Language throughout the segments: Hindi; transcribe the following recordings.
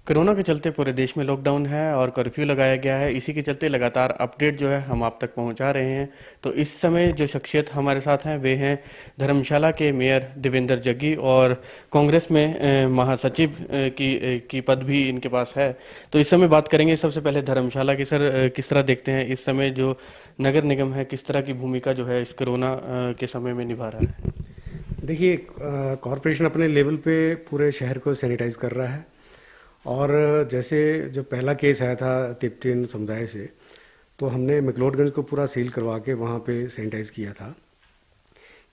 कोरोना के चलते पूरे देश में लॉकडाउन है और कर्फ्यू लगाया गया है। इसी के चलते लगातार अपडेट जो है हम आप तक पहुंचा रहे हैं। तो इस समय जो शख्सियत हमारे साथ हैं वे हैं धर्मशाला के मेयर देवेंद्र जग्गी और कांग्रेस में महासचिव की पद भी इनके पास है। तो इस समय बात करेंगे सबसे पहले धर्मशाला की। सर, किस तरह देखते हैं इस समय जो नगर निगम है, किस तरह की भूमिका जो है इस कोरोना के समय में निभा रहा है? देखिए, कॉरपोरेशन अपने लेवल पे पूरे शहर को सैनिटाइज कर रहा है। और जैसे जो पहला केस आया था तिब्बतीयन समुदाय से, तो हमने मैक्लोडगंज को पूरा सील करवा के वहाँ पे सैनिटाइज किया था।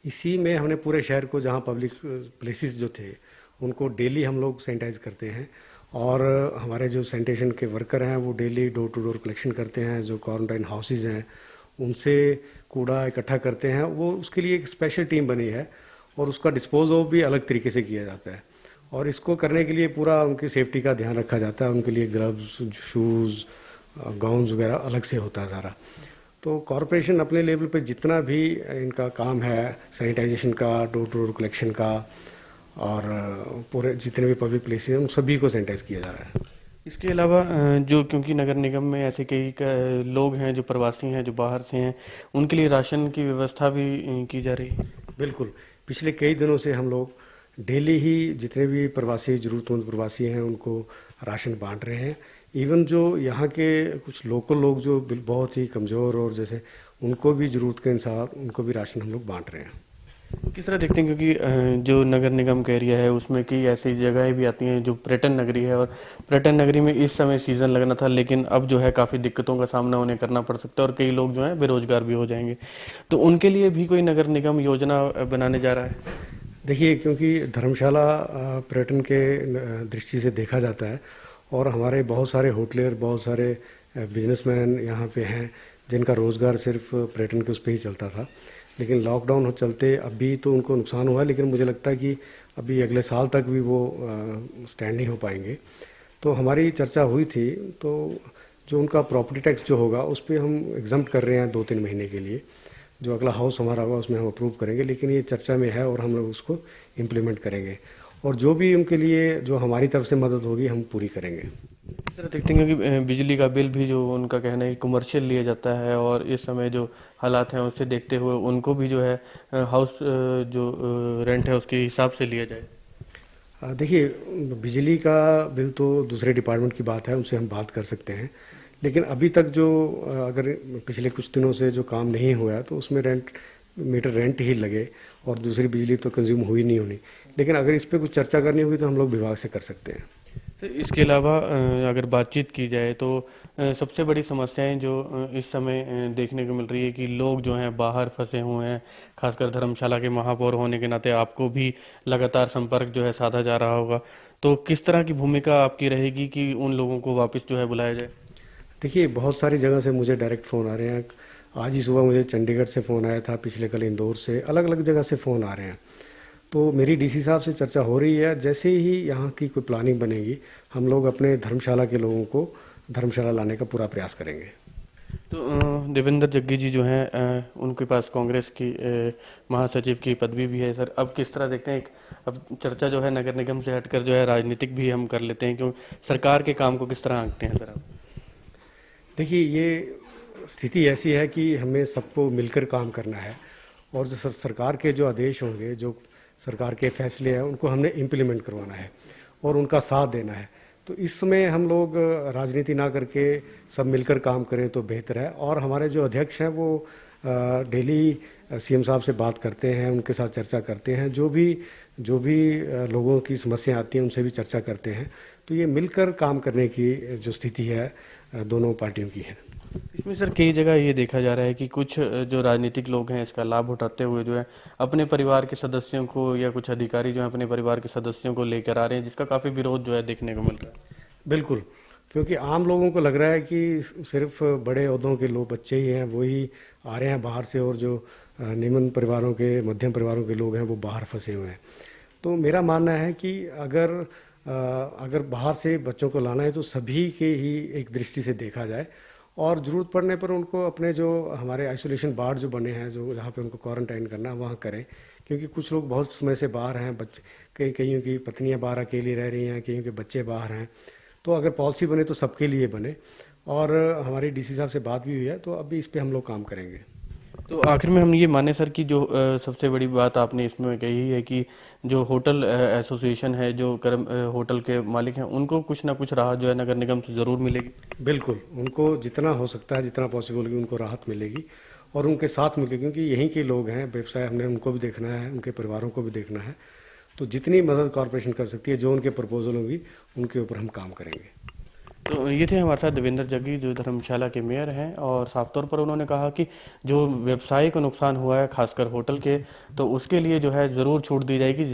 इसी में हमने पूरे शहर को, जहाँ पब्लिक प्लेसेस जो थे उनको डेली हम लोग सैनिटाइज करते हैं। और हमारे जो सैनिटेशन के वर्कर हैं वो daily door to door collection करते हैं। जो क्वारंटाइन हाउसेज हैं उनसे कूड़ा इकट्ठा करते हैं। वो उसके लिए एक स्पेशल टीम बनी है और उसका डिस्पोज ऑफ भी अलग तरीके से किया जाता है। और इसको करने के लिए पूरा उनकी सेफ्टी का ध्यान रखा जाता है। उनके लिए ग्लव्स, शूज़, गाउन्स वगैरह अलग से होता है सारा। तो कॉरपोरेशन अपने लेवल पे जितना भी इनका काम है सैनिटाइजेशन का, डोर टू डोर कलेक्शन का, और पूरे जितने भी पब्लिक प्लेसेस हैं उन सभी को सैनिटाइज किया जा रहा है। इसके अलावा जो क्योंकि नगर निगम में ऐसे कई लोग हैं जो प्रवासी हैं, जो बाहर से हैं, उनके लिए राशन की व्यवस्था भी की जा रही है। बिल्कुल, पिछले कई दिनों से हम लोग डेली ही जितने भी प्रवासी, ज़रूरतमंद प्रवासी हैं उनको राशन बांट रहे हैं। इवन जो यहाँ के कुछ लोकल लोग जो बहुत ही कमज़ोर और जैसे, उनको भी ज़रूरत के अनुसार उनको भी राशन हम लोग बांट रहे हैं। किस तरह देखते हैं, क्योंकि जो नगर निगम का एरिया है उसमें कई ऐसी जगहें भी आती हैं जो पर्यटन नगरी है, और पर्यटन नगरी में इस समय सीजन लगना था, लेकिन अब जो है काफ़ी दिक्कतों का सामना उन्हें करना पड़ सकता है और कई लोग जो हैं बेरोजगार भी हो जाएंगे। तो उनके लिए भी कोई नगर निगम योजना बनाने जा रहा है? देखिए, क्योंकि धर्मशाला पर्यटन के दृष्टि से देखा जाता है और हमारे बहुत सारे होटलियर, बहुत सारे बिजनेसमैन यहाँ पे हैं जिनका रोज़गार सिर्फ पर्यटन के उस पर ही चलता था। लेकिन लॉकडाउन हो चलते अभी तो उनको नुकसान हुआ है, लेकिन मुझे लगता है कि अभी अगले साल तक भी वो स्टैंड नहीं हो पाएंगे। तो हमारी चर्चा हुई थी, तो जो उनका प्रॉपर्टी टैक्स जो होगा उस पर हम एग्जम्प्ट कर रहे हैं 2-3 महीने के लिए। जो अगला हाउस हमारा होगा उसमें हम अप्रूव करेंगे, लेकिन ये चर्चा में है और हम लोग उसको इम्प्लीमेंट करेंगे। और जो भी उनके लिए जो हमारी तरफ से मदद होगी हम पूरी करेंगे। इस तरह देखते हैं कि बिजली का बिल भी जो उनका कहना है कमर्शियल लिया जाता है, और इस समय जो हालात हैं उसे देखते हुए उनको भी जो है हाउस जो रेंट है उसके हिसाब से लिया जाए। देखिए, बिजली का बिल तो दूसरे डिपार्टमेंट की बात है, उनसे हम बात कर सकते हैं। लेकिन अभी तक जो अगर पिछले कुछ दिनों से जो काम नहीं हुआ है तो उसमें मीटर रेंट ही लगे और दूसरी बिजली तो कंज्यूम हुई नहीं होनी। लेकिन अगर इस पर कुछ चर्चा करनी होगी तो हम लोग विभाग से कर सकते हैं। तो इसके अलावा अगर बातचीत की जाए तो सबसे बड़ी समस्याएं जो इस समय देखने को मिल रही है कि लोग जो हैं बाहर फंसे हुए हैं। खासकर धर्मशाला के महापौर होने के नाते आपको भी लगातार संपर्क जो है साधा जा रहा होगा। तो किस तरह की भूमिका आपकी रहेगी कि उन लोगों को वापस जो है बुलाया जाए? देखिए, बहुत सारी जगह से मुझे डायरेक्ट फ़ोन आ रहे हैं। आज ही सुबह मुझे चंडीगढ़ से फ़ोन आया था, पिछले कल इंदौर से, अलग अलग जगह से फ़ोन आ रहे हैं। तो मेरी डीसी साहब से चर्चा हो रही है। जैसे ही यहाँ की कोई प्लानिंग बनेगी हम लोग अपने धर्मशाला के लोगों को धर्मशाला लाने का पूरा प्रयास करेंगे। तो देवेंद्र जग्गी जी जो हैं उनके पास कांग्रेस की महासचिव की पदवी भी है। सर, अब किस तरह देखते हैं अब चर्चा जो है नगर निगम से हटकर जो है राजनीतिक भी हम कर लेते हैं, क्यों सरकार के काम को किस तरह आंकते हैं सर आप? देखिए, ये स्थिति ऐसी है कि हमें सबको मिलकर काम करना है और जो सरकार के जो आदेश होंगे, जो सरकार के फैसले हैं उनको हमने इम्प्लीमेंट करवाना है और उनका साथ देना है। तो इसमें हम लोग राजनीति ना करके सब मिलकर काम करें तो बेहतर है। और हमारे जो अध्यक्ष हैं वो डेली सीएम साहब से बात करते हैं, उनके साथ चर्चा करते हैं। जो भी लोगों की समस्या आती हैं उनसे भी चर्चा करते हैं। तो ये मिलकर काम करने की जो स्थिति है दोनों पार्टियों की है। इसमें सर कई जगह ये देखा जा रहा है कि कुछ जो राजनीतिक लोग हैं इसका लाभ उठाते हुए जो है अपने परिवार के सदस्यों को, या कुछ अधिकारी जो है अपने परिवार के सदस्यों को लेकर आ रहे हैं, जिसका काफ़ी विरोध जो है देखने को मिल रहा है। बिल्कुल, क्योंकि आम लोगों को लग रहा है कि सिर्फ बड़े ओहदों के लोग, बच्चे ही हैं वही आ रहे हैं बाहर से, और जो निम्न परिवारों के, मध्यम परिवारों के लोग हैं वो बाहर फंसे हुए हैं। तो मेरा मानना है कि अगर बाहर से बच्चों को लाना है तो सभी के ही एक दृष्टि से देखा जाए, और ज़रूरत पड़ने पर उनको अपने जो हमारे आइसोलेशन वार्ड जो बने हैं, जो जहाँ पे उनको क्वारंटाइन करना है वहाँ करें। क्योंकि कुछ लोग बहुत समय से बाहर हैं, बच्चे, कईयों की पत्नियां बाहर अकेली रह रही हैं, कईयों के बच्चे बाहर हैं। तो अगर पॉलिसी बने तो सबके लिए बने, और हमारी डीसी साहब से बात भी हुई है, तो अभी इस पे हम लोग काम करेंगे। तो आखिर में हम ये माने सर कि जो सबसे बड़ी बात आपने इसमें कही है कि जो होटल एसोसिएशन है, जो होटल के मालिक हैं, उनको कुछ ना कुछ राहत जो है नगर निगम से ज़रूर मिलेगी। बिल्कुल, उनको जितना हो सकता है, जितना पॉसिबल होगी, उनको राहत मिलेगी और उनके साथ मिलेगी, क्योंकि यहीं के लोग हैं, व्यवसाय हमने उनको भी देखना है, उनके परिवारों को भी देखना है। तो जितनी मदद कॉरपोरेशन कर सकती है, जो उनके प्रपोजल होगी, उनके ऊपर हम काम करेंगे। तो ये थे हमारे साथ देवेंद्र जग्गी, जो धर्मशाला के मेयर हैं, और साफ तौर पर उन्होंने कहा कि जो व्यवसाय को नुकसान हुआ है, खासकर होटल के, तो उसके लिए जो है ज़रूर छूट दी जाएगी,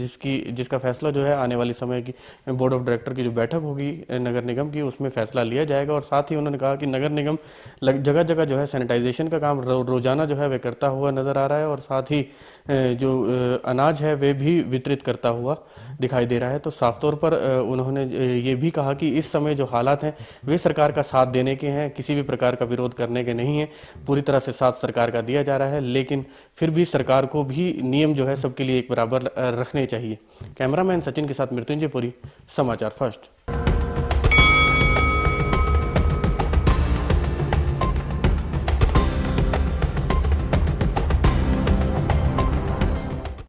जिसका फैसला जो है आने वाली समय की बोर्ड ऑफ डायरेक्टर की जो बैठक होगी नगर निगम की, उसमें फैसला लिया जाएगा। और साथ ही उन्होंने कहा कि नगर निगम जगह जगह जो है सैनिटाइजेशन का काम रोजाना जो है वह करता हुआ नजर आ रहा है, और साथ ही जो अनाज है वे भी वितरित करता हुआ दिखाई दे रहा है। तो साफ तौर पर उन्होंने ये भी कहा कि इस समय जो हालात हैं वे सरकार का साथ देने के हैं, किसी भी प्रकार का विरोध करने के नहीं है। पूरी तरह से साथ सरकार का दिया जा रहा है, लेकिन फिर भी सरकार को भी नियम जो है सबके लिए एक बराबर रखने चाहिए। कैमरामैन सचिन के साथ मृत्युंजय पुरी, समाचार फर्स्ट।